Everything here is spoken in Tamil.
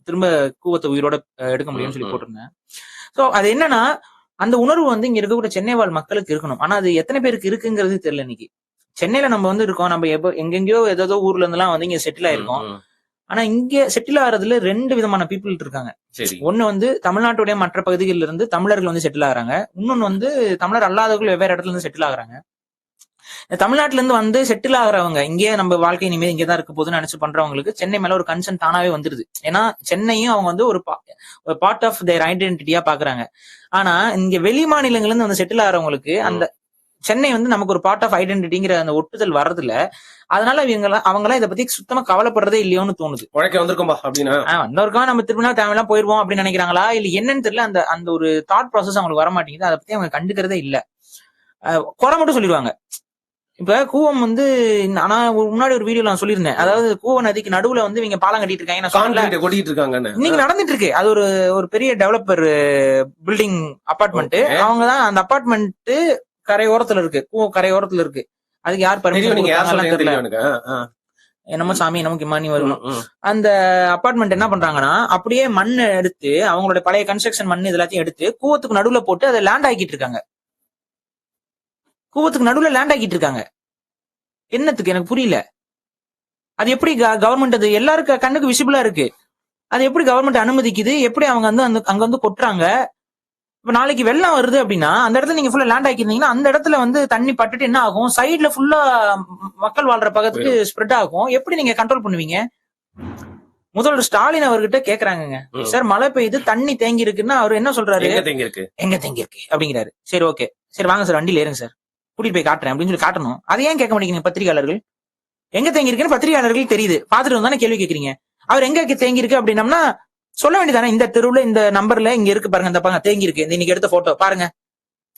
திரும்ப கூவத்தை உயிரோட எடுக்க முடியும்னு சொல்லி போட்டிருந்தேன். சோ அது என்னன்னா, அந்த உணர்வு வந்து இங்க இருக்கக்கூடிய சென்னை வாழ் மக்களுக்கு இருக்கணும். ஆனா அது எத்தனை பேருக்கு இருக்குங்கிறது தெரியல இன்னைக்கு. சென்னையில நம்ம வந்து இருக்கோம். நம்ம எங்கெங்கயோ ஏதோ ஊர்ல இருந்து எல்லாம் வந்து இங்க செட்டில் ஆயிருக்கோம். ஆனா இங்க செட்டில் ஆகிறதுல 2 விதமான பீப்புள் இருக்காங்க. ஒண்ணு வந்து தமிழ்நாட்டுடைய மற்ற பகுதிகளில் இருந்து தமிழர்கள் வந்து செட்டில் ஆகுறாங்க. இன்னொன்னு வந்து தமிழர் அல்லாதவர்கள் வெவ்வேறு இடத்துல இருந்து செட்டில் ஆகுறாங்க. தமிழ்நாட்டுல இருந்து வந்து செட்டில் ஆகுறவங்க இங்கே நம்ம வாழ்க்கை இனிமே இங்கதான் இருக்க போதுன்னு நினைச்சு பண்றவங்களுக்கு சென்னை மேல ஒரு கன்சர்ன் தானாவே வந்துருது. ஏன்னா சென்னையும் அவங்க வந்து ஒரு பார்ட் ஆஃப் தேர் ஐடென்டிட்டியா பாக்குறாங்க. ஆனா இங்க வெளி மாநிலங்கள்ல இருந்து வந்து செட்டில் ஆகிறவங்களுக்கு அந்த சென்னை வந்து நமக்கு ஒரு பார்ட் ஆஃப் ஐடென்டிட்டிங்கிற அந்த ஒட்டுதல் வர்றதுல அதனால அவங்களாம் இதை பத்தி சுத்தமா கவலைப்படுறதே இல்லையோன்னு தோணுது. வந்திருக்கோம்பா அப்படின்னா வந்தவருக்கா நம்ம திரும்பினா தேவையெல்லாம் போயிருவோம் அப்படின்னு நினைக்கிறாங்களா இல்ல என்னன்னு தெரியல. அந்த அந்த ஒரு தாட் ப்ராசஸ் அவங்களுக்கு வர மாட்டேங்குது. அதை பத்தி அவங்க கண்டுக்கிறதே இல்ல. குறை மட்டும் சொல்லிடுவாங்க. இப்ப கூவம் வந்து ஆனா முன்னாடி ஒரு வீடியோ நான் சொல்லியிருந்தேன். அதாவது கூவ நதிக்கு நடுவுல வந்து இவங்க பாலம் கட்டிட்டு இருக்காங்க. இன்னைக்கு நடந்துட்டு இருக்கு. அது ஒரு பெரிய டெவலப்பர் பில்டிங் அபார்ட்மெண்ட். அவங்கதான் அந்த அபார்ட்மெண்ட் கரையோரத்துல இருக்கு. கூவ கரையோரத்துல இருக்கு. அதுக்கு யார் பர்மிஷன் தெரியல. என்னமோ சாமி நமக்கு மணி வரும். அந்த அபார்ட்மெண்ட் என்ன பண்றாங்கன்னா அப்படியே மண் எடுத்து அவங்களோட பழைய கன்ஸ்ட்ரக்ஷன் மண் இதெல்லாத்தையும் எடுத்து கூவத்துக்கு நடுவுல போட்டு அதை லேண்ட் ஆக்கிட்டு இருக்காங்க. கூவத்துக்கு நடுவுல லேண்ட் ஆக்கிட்டு இருக்காங்க. என்னத்துக்கு எனக்கு புரியல. அது எப்படி கவர்மெண்ட் அது எல்லாருக்கும் கண்ணுக்கு விசிபிளா இருக்கு. அது எப்படி கவர்மெண்ட் அனுமதிக்குது? எப்படி அவங்க வந்து அங்க வந்து கொட்டுறாங்க? இப்ப நாளைக்கு வெள்ளம் வருது அப்படின்னா அந்த இடத்துல நீங்க ஃபுல்லா லேண்ட் ஆக்கிருந்தீங்கன்னா அந்த இடத்துல வந்து தண்ணி பட்டுட்டு என்ன ஆகும்? சைட்ல ஃபுல்லா மக்கள் வாழ்ற பக்கத்துக்கு ஸ்ப்ரெட் ஆகும். எப்படி நீங்க கண்ட்ரோல் பண்ணுவீங்க? முதல்வர் ஸ்டாலின் அவர்கிட்ட கேக்குறாங்க, சார் மழை பெய்யுது தண்ணி தேங்கி இருக்குன்னா அவர் என்ன சொல்றாரு? எங்க தேங்கி இருக்கு அப்படிங்கிறாரு. சரி ஓகே, சரி வாங்க சார் வண்டியில ஏறுங்க சார், கூட்டிட்டு போய் காட்டுறேன் அப்படின்னு சொல்லி காட்டணும். அதை ஏன் கேட்க மாட்டேங்கிறீங்க பத்திரிகையாளர்கள்? எங்க தேங்கி இருக்குன்னு பத்திரிகையாளர்கள் தெரியுது, பாத்துட்டு வந்தானே கேள்வி கேட்கறீங்க. அவர் எங்க தேங்கி இருக்கு அப்படின்னம்னா சொல்ல வேண்டியதானே, இந்த தெருவுல இந்த நம்பர்ல இங்க இருக்கு பாருங்க, இந்த பாருங்க தேங்கி இருக்கு, இன்னைக்கு எடுத்த போட்டோ பாருங்க,